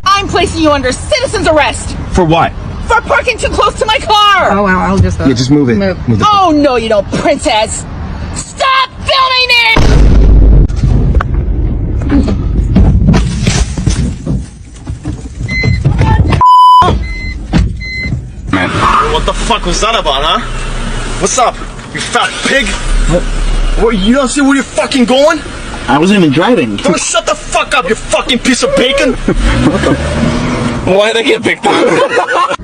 I'm placing you under citizen's arrest For what? for parking too close to my car. Oh, wow, I'll just... Yeah, just move it. Move. Move the Oh, no, you don't, princess. Stop filming it! man. What the fuck was that about, huh? What's up, you fat pig? What, you don't see where you're fucking going? I wasn't even driving. Don't shut the fuck up, you fucking piece of bacon! Why'd I get picked up?